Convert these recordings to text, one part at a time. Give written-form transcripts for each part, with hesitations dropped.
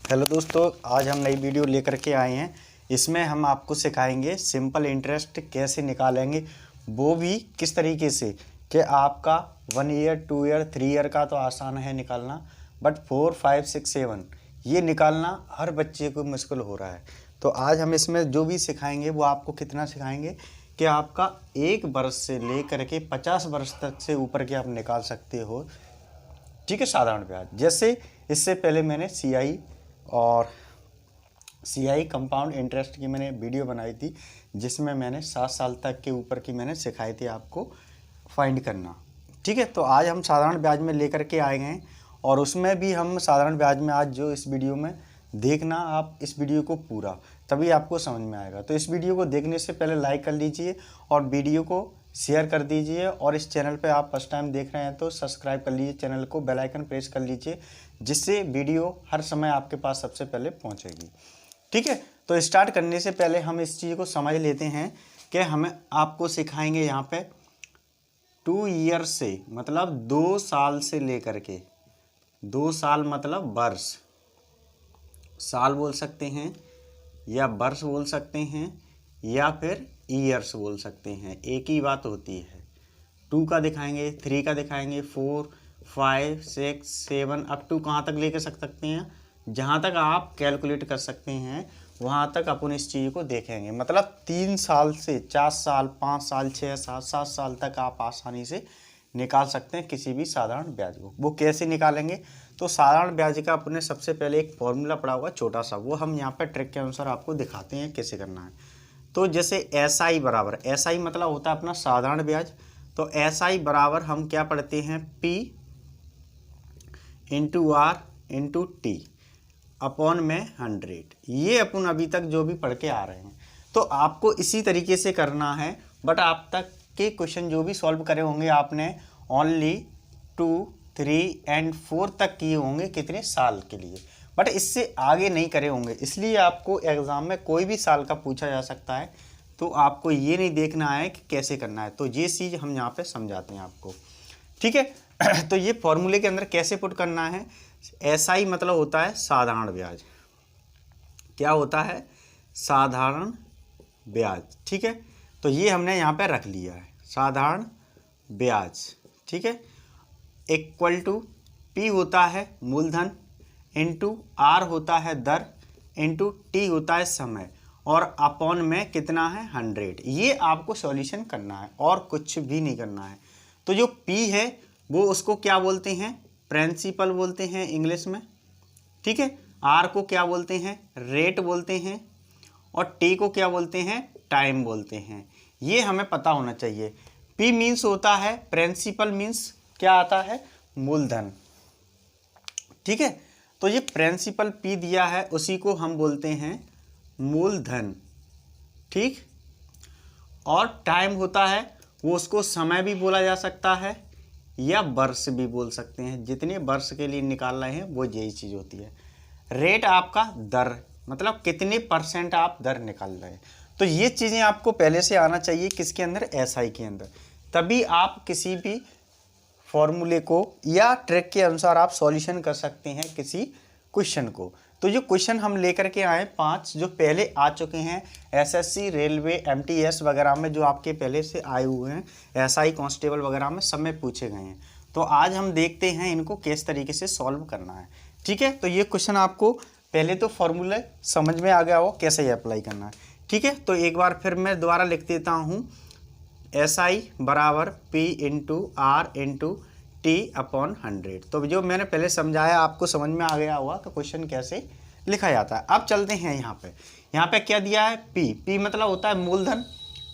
Hello दोस्तों, आज हम नई वीडियो लेकर के आए हैं। इसमें हम आपको सिखाएंगे सिंपल इंटरेस्ट कैसे निकालेंगे, वो भी किस तरीके से कि आपका 1 ईयर 2 ईयर 3 ईयर का तो आसान है निकालना, बट 4 5 6 7 ये निकालना हर बच्चे को मुश्किल हो रहा है। तो आज हम इसमें जो भी सिखाएंगे वो आपको कितना सिखाएंगे कि आपका 1 वर्ष से लेकर के 50 वर्ष तक से ऊपर के आप निकाल सकते हो। ठीक है, साधारण ब्याज। जैसे इससे पहले मैंने सीआई कंपाउंड इंटरेस्ट की मैंने वीडियो बनाई थी, जिसमें मैंने 7 साल तक के ऊपर की मैंने सिखाई थी आपको फाइंड करना। ठीक है, तो आज हम साधारण ब्याज में लेकर के आए हैं और उसमें भी हम साधारण ब्याज में आज जो इस वीडियो में देखना, आप इस वीडियो को पूरा, तभी आपको समझ में आएगा। तो इस वीडियो को देखने से पहले लाइक कर लीजिए और वीडियो को शेयर कर दीजिए, और इस चैनल पे आप फर्स्ट टाइम देख रहे हैं तो सब्सक्राइब कर लीजिए चैनल को, बेल आइकन प्रेस कर लीजिए, जिससे वीडियो हर समय आपके पास सबसे पहले पहुंचेगी। ठीक है, तो स्टार्ट करने से पहले हम इस चीज़ को समझ लेते हैं कि हमें आपको सिखाएंगे यहाँ पे 2 ईयर से मतलब 2 साल से लेकर के 2 साल मतलब वर्ष, साल बोल सकते हैं या वर्ष बोल सकते हैं या फिर ईयर्स बोल सकते हैं, एक ही बात होती है। 2 का दिखाएंगे, 3 का दिखाएंगे, 4 5 6 7 अप टू कहाँ तक लेके सकते हैं, जहाँ तक आप कैलकुलेट कर सकते हैं वहाँ तक अपन इस चीज़ को देखेंगे। मतलब 3 साल से 4 साल 5 साल 6 साल 7 साल तक आप आसानी से निकाल सकते हैं किसी भी साधारण ब्याज को। वो कैसे निकालेंगे, तो साधारण ब्याज का अपने सबसे पहले एक फॉर्मूला पड़ा होगा छोटा सा, वो हम यहाँ पर ट्रिक के अनुसार आपको दिखाते हैं कैसे करना है। तो जैसे एसआई बराबर, एसआई मतलब होता है अपना साधारण ब्याज, तो एसआई बराबर हम क्या पढ़ते हैं, P into R into T upon में 100। ये अपन अभी तक जो भी पढ़ के आ रहे हैं, तो आपको इसी तरीके से करना है। बट आप तक के क्वेश्चन जो भी सॉल्व करे होंगे आपने ओनली 2 3 एंड 4 तक किए होंगे, कितने साल के लिए, बट इससे आगे नहीं करे होंगे। इसलिए आपको एग्ज़ाम में कोई भी साल का पूछा जा सकता है, तो आपको ये नहीं देखना है कि कैसे करना है। तो ये चीज़ हम यहाँ पे समझाते हैं आपको। ठीक है, तो ये फॉर्मूले के अंदर कैसे पुट करना है, एसआई मतलब होता है साधारण ब्याज। क्या होता है, साधारण ब्याज। ठीक है, तो ये हमने यहाँ पे रख लिया है साधारण ब्याज। ठीक है, इक्वल टू पी होता है मूलधन इंटू आर होता है दर इंटू टी होता है समय, और अपॉन में कितना है 100। ये आपको सॉल्यूशन करना है और कुछ भी नहीं करना है। तो जो पी है वो उसको क्या बोलते हैं, प्रिंसिपल बोलते हैं इंग्लिश में। ठीक है, आर को क्या बोलते हैं, रेट बोलते हैं, और टी को क्या बोलते हैं, टाइम बोलते हैं। ये हमें पता होना चाहिए। पी मीन्स होता है प्रिंसिपल, मीन्स क्या आता है, मूलधन। ठीक है, तो ये प्रिंसिपल पी दिया है, उसी को हम बोलते हैं मूलधन। ठीक, और टाइम होता है वो, उसको समय भी बोला जा सकता है या वर्ष भी बोल सकते हैं। जितने वर्ष के लिए निकाल रहे हैं वो यही चीज़ होती है। रेट आपका दर, मतलब कितने % आप दर निकाल रहे हैं। तो ये चीज़ें आपको पहले से आना चाहिए किसके अंदर, एसआई के अंदर, तभी आप किसी भी फॉर्मूले को या ट्रिक के अनुसार आप सॉल्यूशन कर सकते हैं किसी क्वेश्चन को। तो जो क्वेश्चन हम लेकर के आए 5 जो पहले आ चुके हैं एसएससी, रेलवे, एमटीएस वगैरह में, जो आपके पहले से आए हुए हैं, एसआई कांस्टेबल वगैरह में सब में पूछे गए हैं। तो आज हम देखते हैं इनको किस तरीके से सॉल्व करना है। ठीक है, तो ये क्वेश्चन आपको पहले तो फॉर्मूला समझ में आ गया हो कैसे ये अप्लाई करना है। ठीक है, तो एक बार फिर मैं दोबारा लिख देता हूँ, एसआई बराबर P into R into T upon 100। तो जो मैंने पहले समझाया आपको समझ में आ गया होगा कि क्वेश्चन कैसे लिखा जाता है। अब चलते हैं यहाँ पे क्या दिया है, पी मतलब होता है मूलधन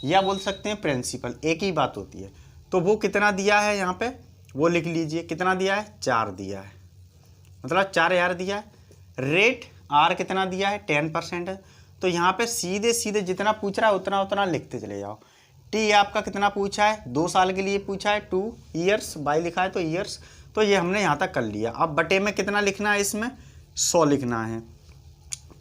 या बोल सकते हैं प्रिंसिपल, एक ही बात होती है। तो वो कितना दिया है यहाँ पे वो लिख लीजिए, कितना दिया है, 4 दिया है, मतलब 4000 दिया है। रेट आर कितना दिया है, 10% है। तो यहाँ पे सीधे सीधे जितना पूछ रहा है उतना उतना लिखते चले जाओ। टी आपका कितना पूछा है, 2 साल के लिए पूछा है, 2 ईयर्स, बाई लिखा है तो ईयर्स, तो ये हमने यहाँ तक कर लिया। अब बटे में कितना लिखना है, इसमें 100 लिखना है।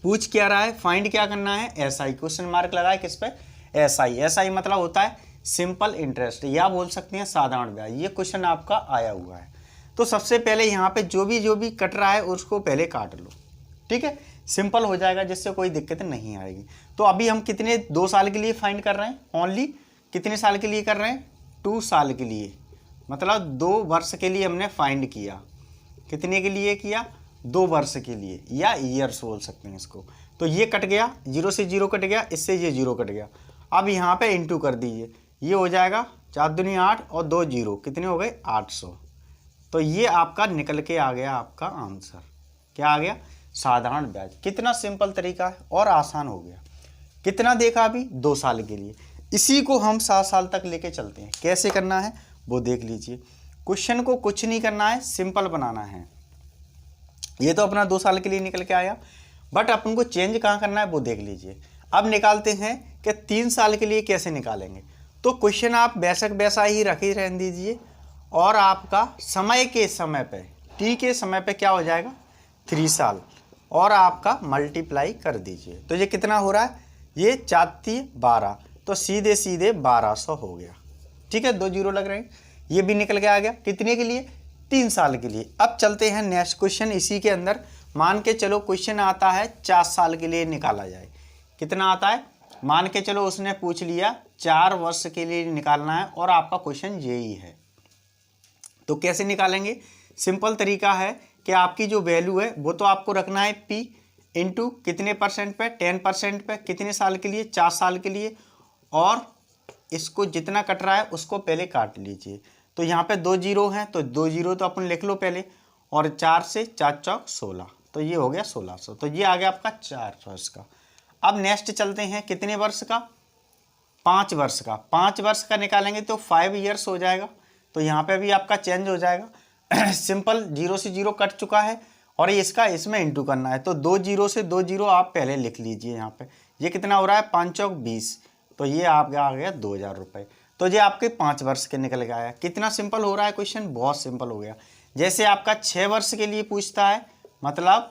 पूछ क्या रहा है, फाइंड क्या करना है, एसआई, क्वेश्चन मार्क लगाए किस पे, एसआई। एसआई मतलब होता है सिंपल इंटरेस्ट या बोल सकते हैं साधारण ब्याज। ये क्वेश्चन आपका आया हुआ है। तो सबसे पहले यहाँ पे जो भी कट रहा है उसको पहले काट लो। ठीक है, सिंपल हो जाएगा, जिससे कोई दिक्कत नहीं आएगी। तो अभी हम कितने 2 साल के लिए फाइंड कर रहे हैं, ओनली कितने साल के लिए कर रहे हैं, 2 साल के लिए, मतलब 2 वर्ष के लिए हमने फाइंड किया। कितने के लिए किया, 2 वर्ष के लिए, या ईयर्स बोल सकते हैं इसको। तो ये कट गया, 0 से 0 कट गया, इससे ये 0 कट गया। अब यहाँ पे इंटू कर दीजिए, ये हो जाएगा 4 दूनी 8 और 2 0, कितने हो गए 800। तो ये आपका निकल के आ गया आपका आंसर। क्या आ गया, साधारण ब्याज। कितना सिंपल तरीका है और आसान हो गया। कितना देखा अभी, 2 साल के लिए। इसी को हम 7 साल तक लेके चलते हैं। कैसे करना है वो देख लीजिए। क्वेश्चन को कुछ नहीं करना है, सिंपल बनाना है। ये तो अपना 2 साल के लिए निकल के आया, बट अपन को चेंज कहाँ करना है वो देख लीजिए। अब निकालते हैं कि 3 साल के लिए कैसे निकालेंगे। तो क्वेश्चन आप बेशक वैसा ही रख ही रहने दीजिए, और आपका समय के समय पे, टी के समय पे क्या हो जाएगा 3 साल, और आपका मल्टीप्लाई कर दीजिए। तो ये कितना हो रहा है, ये 4 12, तो सीधे सीधे 1200 हो गया। ठीक है, 2 0 लग रहे हैं, ये भी निकल के आ गया। कितने के लिए, 3 साल के लिए। अब चलते हैं नेक्स्ट क्वेश्चन। इसी के अंदर मान के चलो क्वेश्चन आता है 4 साल के लिए निकाला जाए। कितना आता है, मान के चलो उसने पूछ लिया 4 वर्ष के लिए निकालना है, और आपका क्वेश्चन यही है। तो कैसे निकालेंगे, सिंपल तरीका है कि आपकी जो वैल्यू है वो तो आपको रखना है P इंटू कितने परसेंट पे, 10% पे, कितने साल के लिए, 4 साल के लिए, और इसको जितना कट रहा है उसको पहले काट लीजिए। तो यहाँ पे 2 0 हैं, तो 2 0 तो अपन लिख लो पहले, और 4 से 4 चौक 16, तो ये हो गया 1600। तो ये आ गया आपका 4 वर्ष का। अब नेक्स्ट चलते हैं कितने वर्ष का, 5 वर्ष का। 5 वर्ष का निकालेंगे तो 5 ईयर्स हो जाएगा। तो यहाँ पे भी आपका चेंज हो जाएगा। सिंपल, 0 से 0 कट चुका है, और ये इसका इसमें इंटू करना है। तो 2 0 से 2 0 आप पहले लिख लीजिए यहाँ पे। ये कितना हो रहा है, 5 चौक 20, तो ये आपका आ गया 2000 रुपये। तो ये आपके 5 वर्ष के निकल के आया। कितना सिंपल हो रहा है क्वेश्चन, बहुत सिंपल हो गया। जैसे आपका 6 वर्ष के लिए पूछता है, मतलब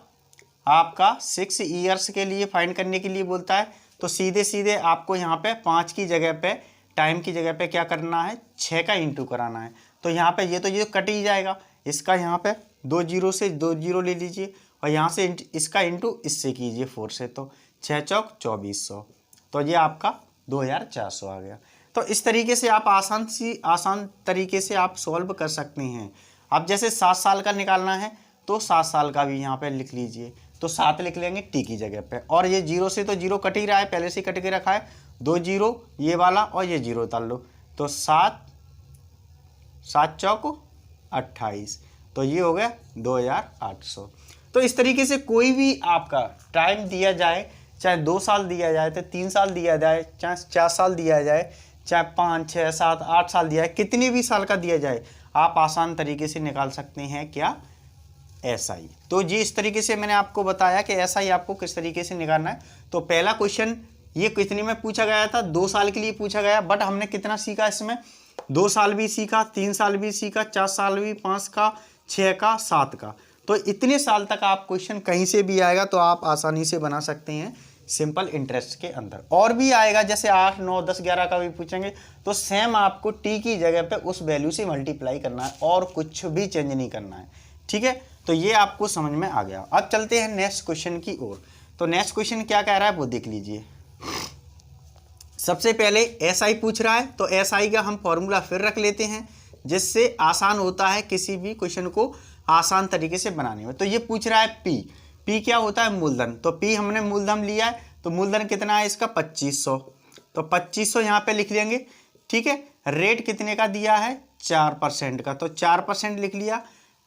आपका 6 ईयर्स के लिए फाइंड करने के लिए बोलता है, तो सीधे सीधे आपको यहाँ पे 5 की जगह पे, टाइम की जगह पे क्या करना है, 6 का इंटू कराना है। तो यहाँ पे ये तो ये कट ही जाएगा, इसका यहाँ पे 2 0 से 2 0 ले लीजिए, और यहाँ से इसका इंटू इससे कीजिए 4 से, तो 6 चौक 2400, तो ये आपका 2400 आ गया। तो इस तरीके से आप आसान तरीके से आप सॉल्व कर सकते हैं। अब जैसे 7 साल का निकालना है, तो 7 साल का भी यहाँ पे लिख लीजिए। तो 7 लिख लेंगे टी की जगह पे, और ये 0 से तो 0 कट ही रहा है, पहले से कट के रखा है। 2 0 ये वाला, और ये 0 उतार लो, तो 7 7 चौक 28, तो ये हो गया 2800। तो इस तरीके से कोई भी आपका टाइम दिया जाए, चाहे 2 साल दिया जाए, तो 3 साल दिया जाए, चाहे 4 साल दिया जाए, चाहे 5 6 7 8 साल दिया जाए, कितने भी साल का दिया जाए, आप आसान तरीके से निकाल सकते हैं क्या, SI। तो जी इस तरीके से मैंने आपको बताया कि SI आपको किस तरीके से निकालना है। तो पहला क्वेश्चन ये कितने में पूछा गया था, 2 साल के लिए पूछा गया, बट हमने कितना सीखा इसमें, 2 साल भी सीखा, 3 साल भी सीखा, 4 साल भी, 5 का, 6 का, 7 का। तो इतने साल तक आप क्वेश्चन कहीं से भी आएगा तो आप आसानी से बना सकते हैं सिंपल इंटरेस्ट के अंदर। और भी आएगा, जैसे 8 9 10 11 का भी पूछेंगे, तो सेम आपको टी की जगह पे उस वैल्यू से मल्टीप्लाई करना है, और कुछ भी चेंज नहीं करना है। ठीक है, तो ये आपको समझ में आ गया। अब चलते हैं नेक्स्ट क्वेश्चन की ओर। तो नेक्स्ट क्वेश्चन क्या कह रहा है वो देख लीजिए। सबसे पहले SI पूछ रहा है, तो SI का हम फॉर्मूला फिर रख लेते हैं, जिससे आसान होता है किसी भी क्वेश्चन को आसान तरीके से बनाने में। तो ये पूछ रहा है P क्या होता है, मूलधन। तो P हमने मूलधन लिया है, तो मूलधन कितना है इसका 2500, तो 2500 यहाँ पे लिख लेंगे। ठीक है, रेट कितने का दिया है, 4% का, तो 4% लिख लिया।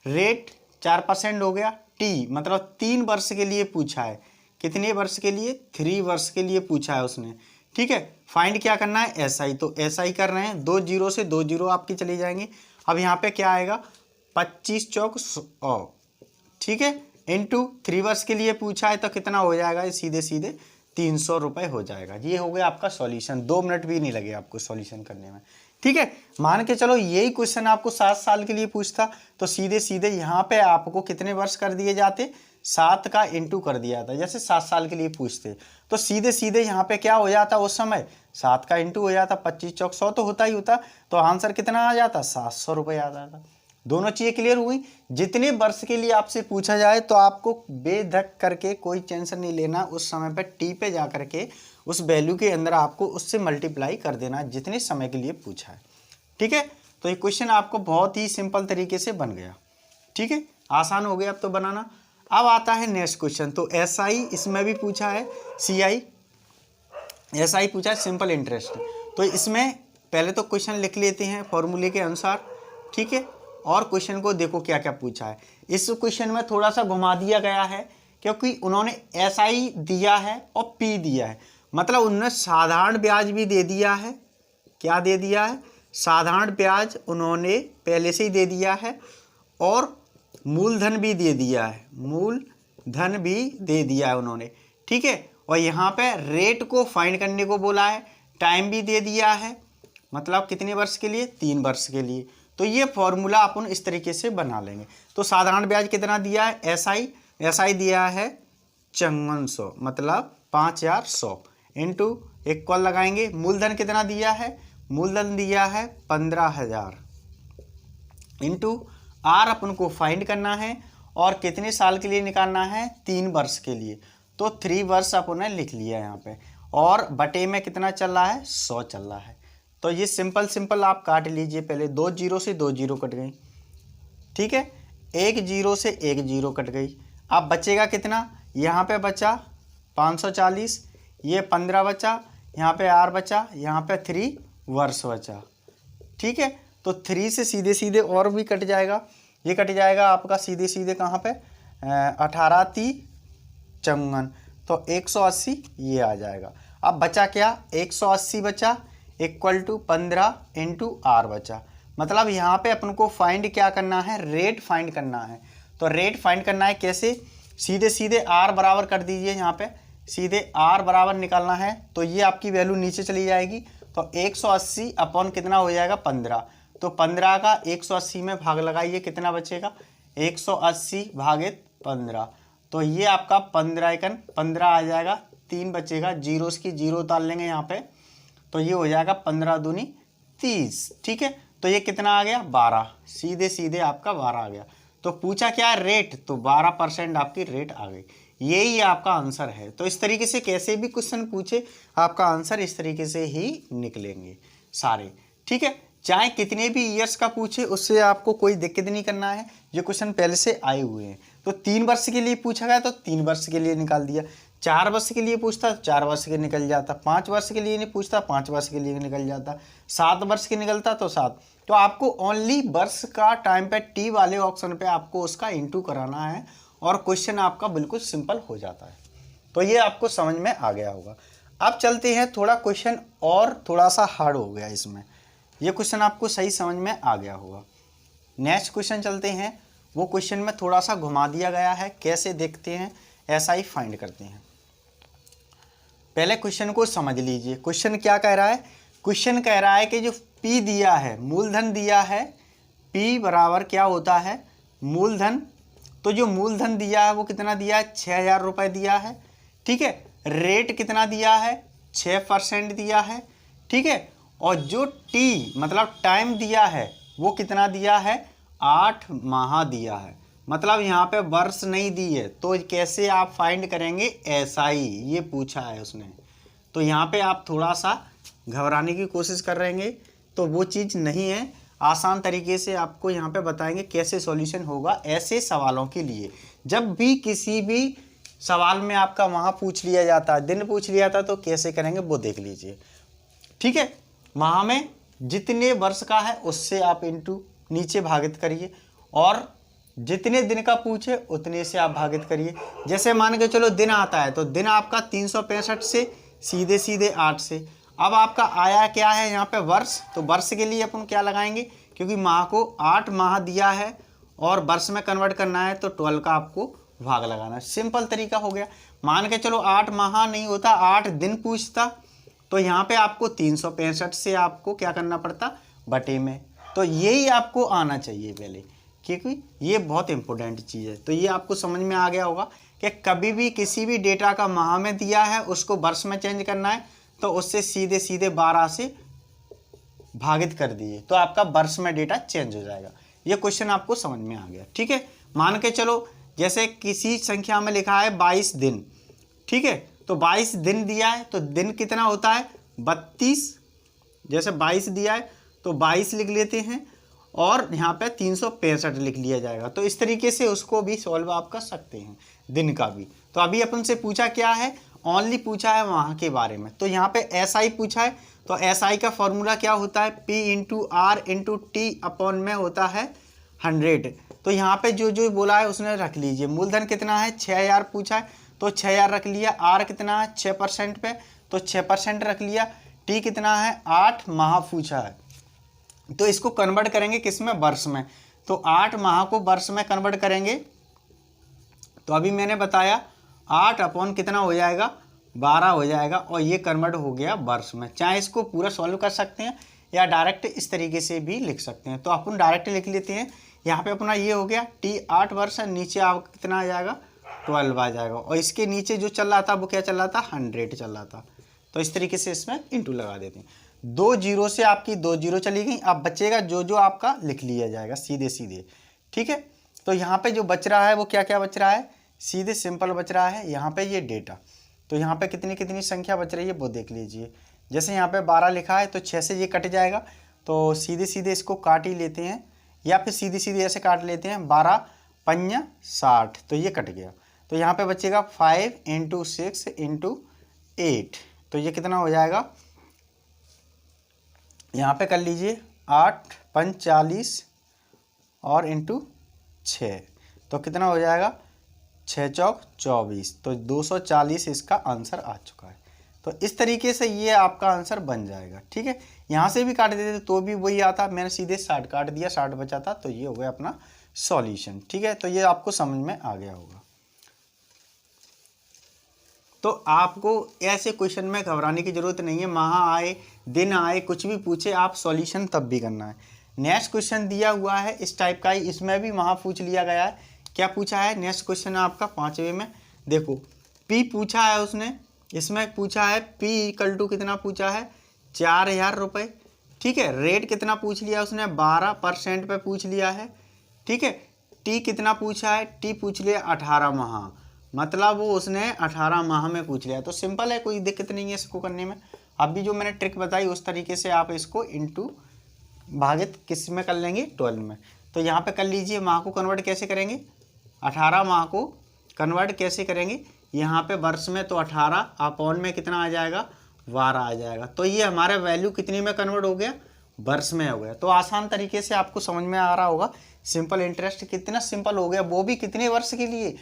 रेट 4% हो गया। T मतलब 3 वर्ष के लिए पूछा है, कितने वर्ष के लिए, 3 वर्ष के लिए पूछा है उसने। ठीक है, फाइंड क्या करना है, SI। तो SI कर रहे हैं, 2 0 से 2 0 आपकी चली जाएंगे। अब यहाँ पे क्या आएगा, 25 चौक 100, ठीक है, इंटू 3 वर्ष के लिए पूछा है, तो कितना हो जाएगा, ये सीधे सीधे 300 रुपये हो जाएगा। ये हो गया आपका सॉल्यूशन, 2 मिनट भी नहीं लगे आपको सॉल्यूशन करने में। ठीक है, मान के चलो यही क्वेश्चन आपको 7 साल के लिए पूछता, तो सीधे सीधे यहाँ पे आपको कितने वर्ष कर दिए जाते, 7 का इंटू कर दिया था। जैसे 7 साल के लिए पूछते, तो सीधे सीधे यहाँ पे क्या हो जाता, उस समय 7 का इंटू हो जाता, 25 चौक 100 तो होता ही होता, तो आंसर कितना आ जाता, 700 रुपये आ जाता। दोनों चीज़ें क्लियर हुई। जितने वर्ष के लिए आपसे पूछा जाए तो आपको बेधक करके कोई टेंशन नहीं लेना, उस समय पर टी पे जा करके उस वैल्यू के अंदर आपको उससे मल्टीप्लाई कर देना जितने समय के लिए पूछा है। ठीक है, तो ये क्वेश्चन आपको बहुत ही सिंपल तरीके से बन गया। ठीक है, आसान हो गया अब तो बनाना। अब आता है नेक्स्ट क्वेश्चन। तो SI इसमें भी पूछा है, CI SI पूछा है, सिंपल इंटरेस्ट। तो इसमें पहले तो क्वेश्चन लिख लेते हैं फॉर्मूले के अनुसार। ठीक है, और क्वेश्चन को देखो क्या क्या पूछा है। इस क्वेश्चन में थोड़ा सा घुमा दिया गया है क्योंकि उन्होंने SI दिया है और P दिया है, मतलब उन्होंने साधारण ब्याज भी दे दिया है। क्या दे दिया है? साधारण ब्याज उन्होंने पहले से ही दे दिया है और मूलधन भी दे दिया है, मूलधन भी दे दिया है उन्होंने। ठीक है, और यहाँ पे रेट को फाइंड करने को बोला है, टाइम भी दे दिया है, मतलब कितने वर्ष के लिए? 3 वर्ष के लिए। तो ये फॉर्मूला अपन इस तरीके से बना लेंगे। तो साधारण ब्याज कितना दिया है? SI दिया है 5400, मतलब 5100 इंटू इक्वल लगाएंगे। मूलधन कितना दिया है? मूलधन दिया है 15000 इंटू R अपन को फाइंड करना है और कितने साल के लिए निकालना है? 3 वर्ष के लिए। तो 3 वर्ष अपन ने लिख लिया यहाँ पे, और बटे में कितना चल रहा है? 100 चल रहा है। तो ये सिंपल आप काट लीजिए। पहले 2 जीरो से 2 जीरो कट गई। ठीक है, 1 जीरो से 1 जीरो कट गई। अब बचेगा कितना? यहाँ पे बचा 540, ये 15 बचा, यहाँ पे R बचा, यहाँ पे 3 वर्ष बचा। ठीक है, तो 3 से सीधे सीधे और भी कट जाएगा। ये कट जाएगा आपका सीधे सीधे कहाँ पे? 18 × 54, तो 180 ये आ जाएगा। अब बचा क्या? 180 बचा इक्वल टू 15 इंटू R बचा। मतलब यहाँ पे अपन को फाइंड क्या करना है? रेट फाइंड करना है। तो रेट फाइंड करना है कैसे? सीधे सीधे R बराबर कर दीजिए। यहाँ पे सीधे R बराबर निकालना है तो ये आपकी वैल्यू नीचे चली जाएगी। तो 180 अपॉन कितना हो जाएगा? 15। तो 15 का 180 में भाग लगाइए, कितना बचेगा? 180 भागित 15। तो ये आपका 15 आ जाएगा, 3 बचेगा, जीरोस की जीरो उतार लेंगे यहाँ पे, तो ये हो जाएगा 15 दूनी 30। ठीक है, तो ये कितना आ गया? 12। सीधे सीधे आपका 12 आ गया। तो पूछा क्या है? रेट, तो 12% आपकी रेट आ गई। यही आपका आंसर है। तो इस तरीके से कैसे भी क्वेश्चन पूछे आपका आंसर इस तरीके से ही निकलेंगे सारे। ठीक है, चाहे कितने भी ईयर्स का पूछे उससे आपको कोई दिक्कत नहीं करना है, ये क्वेश्चन पहले से आए हुए हैं। तो 3 वर्ष के लिए पूछा गया तो 3 वर्ष के लिए निकाल दिया, 4 वर्ष के लिए पूछता 4 वर्ष के निकल जाता, 5 वर्ष के लिए नहीं पूछता 5 वर्ष के लिए निकल जाता, 7 वर्ष के निकलता तो 7। तो आपको ओनली वर्ष का टाइम पे टी वाले ऑप्शन पे आपको उसका इंटू कराना है और क्वेश्चन आपका बिल्कुल सिंपल हो जाता है। तो ये आपको समझ में आ गया होगा। अब चलते हैं, थोड़ा क्वेश्चन और थोड़ा सा हार्ड हो गया इसमें, ये क्वेश्चन आपको सही समझ में आ गया होगा। नेक्स्ट क्वेश्चन चलते हैं, वो क्वेश्चन में थोड़ा सा घुमा दिया गया है, कैसे देखते हैं, SI फाइंड करते हैं। पहले क्वेश्चन को समझ लीजिए। क्वेश्चन क्या कह रहा है? क्वेश्चन कह रहा है कि जो P दिया है, मूलधन दिया है, P बराबर क्या होता है? मूलधन। तो जो मूलधन दिया है वो कितना दिया है? 6000 रुपये दिया है। ठीक है, रेट कितना दिया है? 6% दिया है। ठीक है, और जो T मतलब टाइम दिया है वो कितना दिया है? 8 माह दिया है। मतलब यहाँ पे वर्ष नहीं दी है, तो कैसे आप फाइंड करेंगे? SI, ये पूछा है उसने। तो यहाँ पे आप थोड़ा सा घबराने की कोशिश कर रहे हैं, तो वो चीज़ नहीं है। आसान तरीके से आपको यहाँ पे बताएंगे कैसे सॉल्यूशन होगा ऐसे सवालों के लिए। जब भी किसी भी सवाल में आपका माह पूछ लिया जाता है, दिन पूछ लिया जाता है, तो कैसे करेंगे वो देख लीजिए। ठीक है, माह में जितने वर्ष का है उससे आप इंटू नीचे भागित करिए, और जितने दिन का पूछे उतने से आप भागित करिए। जैसे मान के चलो दिन आता है, तो दिन आपका 365 से सीधे सीधे 8 से। अब आपका आया क्या है यहाँ पे? वर्ष। तो वर्ष के लिए अपन क्या लगाएंगे? क्योंकि माह को 8 माह दिया है और वर्ष में कन्वर्ट करना है, तो 12 का आपको भाग लगाना है। सिंपल तरीका हो गया। मान के चलो 8 माह नहीं होता, 8 दिन पूछता, तो यहाँ पे आपको 365 से आपको क्या करना पड़ता? बटे में। तो यही आपको आना चाहिए पहले, क्योंकि ये बहुत इंपॉर्टेंट चीज़ है। तो ये आपको समझ में आ गया होगा कि कभी भी किसी भी डेटा का माह में दिया है उसको वर्ष में चेंज करना है, तो उससे सीधे सीधे 12 से भागित कर दिए, तो आपका वर्ष में डेटा चेंज हो जाएगा। ये क्वेश्चन आपको समझ में आ गया। ठीक है, मान के चलो जैसे किसी संख्या में लिखा है 22 दिन, ठीक है, तो 22 दिन दिया है तो दिन कितना होता है 32, जैसे 22 दिया है तो 22 लिख लेते हैं और यहाँ पे 365 लिख लिया जाएगा। तो इस तरीके से उसको भी सॉल्व आप कर सकते हैं, दिन का भी। तो अभी अपन से पूछा क्या है, ओनली पूछा है वहाँ के बारे में। तो यहाँ पे SI पूछा है, तो SI का फॉर्मूला क्या होता है, P into R into T upon में होता है 100। तो यहाँ पे जो जो बोला है उसने रख लीजिए। मूलधन कितना है 6000 पूछा है तो 6000 रख लिया। R कितना है 6% पे तो 6% रख लिया। T कितना है 8 माह पूछा है, तो इसको कन्वर्ट करेंगे किस में, वर्ष में। तो 8 माह को वर्ष में कन्वर्ट करेंगे तो अभी मैंने बताया 8 अपॉन कितना हो जाएगा 12 हो जाएगा और ये कन्वर्ट हो गया वर्ष में। चाहे इसको पूरा सॉल्व कर सकते हैं या डायरेक्ट इस तरीके से भी लिख सकते हैं। तो अपन डायरेक्ट लिख लेते हैं। यहाँ पे अपना ये हो गया T 8 वर्ष है, नीचे आप कितना आ जाएगा 12 आ जाएगा और इसके नीचे जो चल रहा था वो क्या चल रहा था 100 चल रहा था। तो इस तरीके से इसमें इंटू लगा देते हैं। 2 जीरो से आपकी 2 जीरो चली गई, अब बचेगा जो जो आपका लिख लिया जाएगा सीधे सीधे। ठीक है, तो यहाँ पे जो बच रहा है वो क्या क्या बच रहा है, सीधे सिंपल बच रहा है। यहाँ पे ये डेटा, तो यहाँ पे कितनी कितनी संख्या बच रही है वो देख लीजिए। जैसे यहाँ पे 12 लिखा है तो 6 से ये कट जाएगा, तो सीधे सीधे इसको काट ही लेते हैं या फिर सीधे सीधे ऐसे काट लेते हैं। 12 पंजा 60 तो ये कट गया। तो यहाँ पे बचेगा 5 इंटू 6 इंटू 8, तो ये कितना हो जाएगा, यहाँ पे कर लीजिए 8 5 40 और इंटू 6, तो कितना हो जाएगा 6 चौक 24, तो 240 इसका आंसर आ चुका है। तो इस तरीके से ये आपका आंसर बन जाएगा। ठीक है, यहाँ से भी काट देते तो भी वही आता, मैंने सीधे 60 काट दिया, 60 बचा था, तो ये हो गया अपना सॉल्यूशन। ठीक है, तो ये आपको समझ में आ गया होगा। तो आपको ऐसे क्वेश्चन में घबराने की जरूरत नहीं है, माह आए दिन आए कुछ भी पूछे आप सॉल्यूशन तब भी करना है। नेक्स्ट क्वेश्चन दिया हुआ है इस टाइप का ही, इसमें भी माह पूछ लिया गया है। क्या पूछा है, नेक्स्ट क्वेश्चन है आपका 5वें में, देखो P पूछा है उसने, इसमें पूछा है P इक्वल टू कितना पूछा है 4000 रुपये। ठीक है, रेट कितना पूछ लिया उसने 12% पे पूछ लिया है। ठीक है, T कितना पूछा है, T पूछ लिया 18 माह, मतलब वो उसने 18 माह में पूछ लिया। तो सिंपल है, कोई दिक्कत नहीं है इसको करने में। अभी जो मैंने ट्रिक बताई उस तरीके से आप इसको इंटू भागित किस में कर लेंगे 12 में। तो यहाँ पे कर लीजिए, माह को कन्वर्ट कैसे करेंगे, 18 माह को कन्वर्ट कैसे करेंगे, यहाँ पे वर्ष में तो 18 अपॉन में कितना आ जाएगा 12 आ जाएगा। तो ये हमारा वैल्यू कितनी में कन्वर्ट हो गया, वर्ष में हो गया। तो आसान तरीके से आपको समझ में आ रहा होगा। सिंपल इंटरेस्ट कितना सिंपल हो गया, वो भी कितने वर्ष के लिए,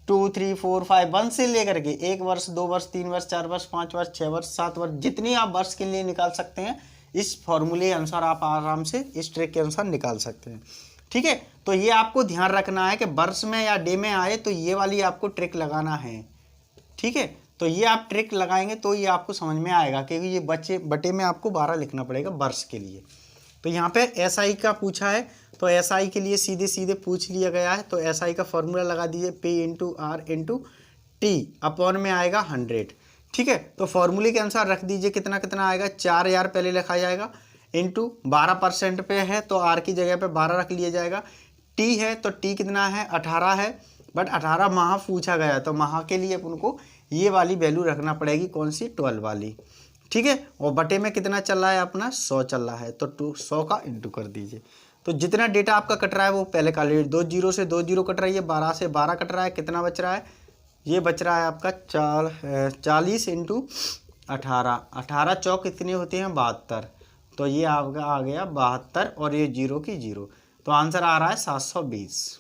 2 3 4 5 1 से लेकर के 1 वर्ष 2 वर्ष 3 वर्ष 4 वर्ष 5 वर्ष 6 वर्ष 7 वर्ष, जितने आप वर्ष के लिए निकाल सकते हैं इस फॉर्मूले के अनुसार आप आराम से इस ट्रिक के अनुसार निकाल सकते हैं। ठीक है, तो ये आपको ध्यान रखना है कि वर्ष में या डे में आए तो ये वाली आपको ट्रिक लगाना है। ठीक है, तो ये आप ट्रिक लगाएंगे तो ये आपको समझ में आएगा, क्योंकि ये बटे में आपको 12 लिखना पड़ेगा वर्ष के लिए। तो यहाँ पे SI का पूछा है, तो SI के लिए सीधे सीधे पूछ लिया गया है। तो SI का फॉर्मूला लगा दीजिए P into R into T upon में आएगा 100। ठीक है, तो फॉर्मूले के अनुसार रख दीजिए कितना कितना आएगा, 4000 पहले लिखा जाएगा इंटू 12% पे है तो R की जगह पे 12 रख लिया जाएगा। T है तो T कितना है 18 है, बट 18 माह पूछा गया तो माह के लिए अपन को ये वाली वैल्यू रखना पड़ेगी, कौन सी 12 वाली। ठीक है, और बटे में कितना चल रहा है अपना 100 चल रहा है, तो 100 का इंटू कर दीजिए। तो जितना डेटा आपका कट रहा है वो पहले का लीजिए। 2 जीरो से 2 जीरो कट रही है, 12 से 12 कट रहा है, कितना बच रहा है, ये बच रहा है आपका 40 इंटू 18, 18 चौक कितने होते हैं 72, तो ये आपका आ गया 72 और ये जीरो की जीरो, तो आंसर आ रहा है 720।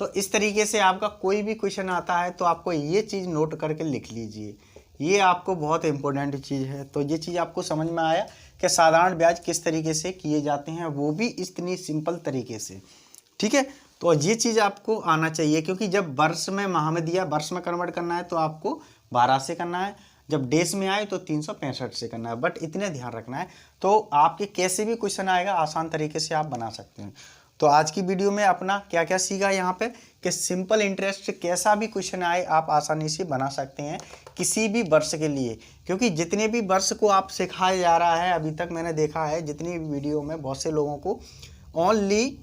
तो इस तरीके से आपका कोई भी क्वेश्चन आता है तो आपको ये चीज़ नोट करके लिख लीजिए, ये आपको बहुत इंपॉर्टेंट चीज़ है। तो ये चीज़ आपको समझ में आया कि साधारण ब्याज किस तरीके से किए जाते हैं, वो भी इतनी सिंपल तरीके से। ठीक है, तो ये चीज़ आपको आना चाहिए, क्योंकि जब वर्ष में माह में दिया, वर्ष में कन्वर्ट करना है तो आपको 12 से करना है, जब डेज में आए तो 365 से करना है, बट इतने ध्यान रखना है। तो आपके कैसे भी क्वेश्चन आएगा आसान तरीके से आप बना सकते हैं। तो आज की वीडियो में अपना क्या क्या सीखा यहाँ पे कि सिंपल इंटरेस्ट कैसा भी क्वेश्चन आए आप आसानी से बना सकते हैं किसी भी वर्ष के लिए, क्योंकि जितने भी वर्ष को आप सिखाया जा रहा है अभी तक मैंने देखा है जितनी वीडियो में बहुत से लोगों को ओनली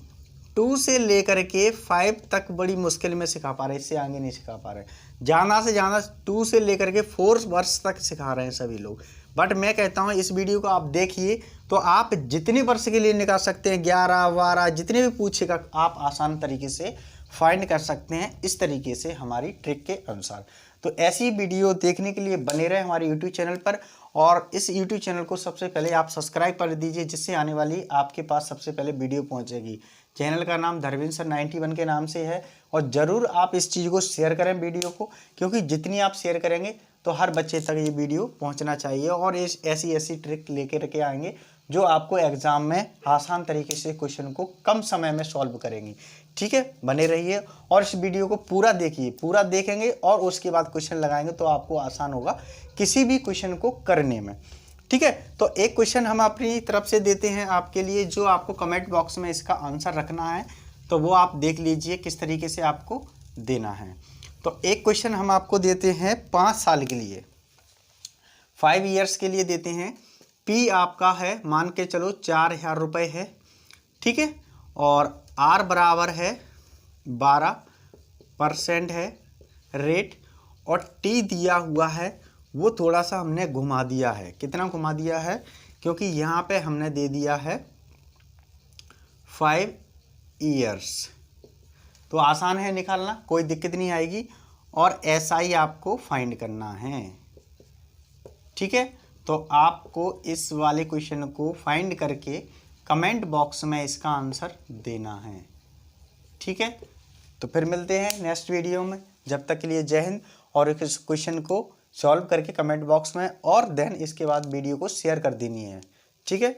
2 से लेकर के 5 तक बड़ी मुश्किल में सिखा पा रहे हैं, इससे आगे नहीं सिखा पा रहे हैं। ज़्यादा से ज़्यादा 2 से लेकर के 4 वर्ष तक सिखा रहे हैं सभी लोग। बट मैं कहता हूँ इस वीडियो को आप देखिए तो आप जितने वर्ष के लिए निकाल सकते हैं, 11, 12 जितने भी पूछेगा आप आसान तरीके से फाइंड कर सकते हैं, इस तरीके से हमारी ट्रिक के अनुसार। तो ऐसी वीडियो देखने के लिए बने रहे हमारे यूट्यूब चैनल पर, और इस यूट्यूब चैनल को सबसे पहले आप सब्सक्राइब कर दीजिए, जिससे आने वाली आपके पास सबसे पहले वीडियो पहुंचेगी। चैनल का नाम धर्मेंद्र सर 91 के नाम से है, और ज़रूर आप इस चीज़ को शेयर करें वीडियो को, क्योंकि जितनी आप शेयर करेंगे तो हर बच्चे तक ये वीडियो पहुंचना चाहिए। और इस ऐसी ट्रिक लेके रखे आएंगे जो आपको एग्ज़ाम में आसान तरीके से क्वेश्चन को कम समय में सॉल्व करेंगी। ठीक है, बने रहिए और इस वीडियो को पूरा देखिए, पूरा देखेंगे और उसके बाद क्वेश्चन लगाएंगे तो आपको आसान होगा किसी भी क्वेश्चन को करने में। ठीक है, तो एक क्वेश्चन हम अपनी तरफ से देते हैं आपके लिए, जो आपको कमेंट बॉक्स में इसका आंसर रखना है, तो वो आप देख लीजिए किस तरीके से आपको देना है। तो एक क्वेश्चन हम आपको देते हैं 5 साल के लिए, 5 ईयर्स के लिए देते हैं। P आपका है, मान के चलो 4000 रुपये है। ठीक है, और R बराबर है 12% है रेट, और T दिया हुआ है वो थोड़ा सा हमने घुमा दिया है। कितना घुमा दिया है? क्योंकि यहाँ पे हमने दे दिया है 5 ईयर्स, तो आसान है निकालना, कोई दिक्कत नहीं आएगी। और SI आपको फाइंड करना है। ठीक है, तो आपको इस वाले क्वेश्चन को फाइंड करके कमेंट बॉक्स में इसका आंसर देना है। ठीक है, तो फिर मिलते हैं नेक्स्ट वीडियो में। जब तक के लिए जय हिंद। और इस क्वेश्चन को सॉल्व करके कमेंट बॉक्स में, और देन इसके बाद वीडियो को शेयर कर देनी है। ठीक है।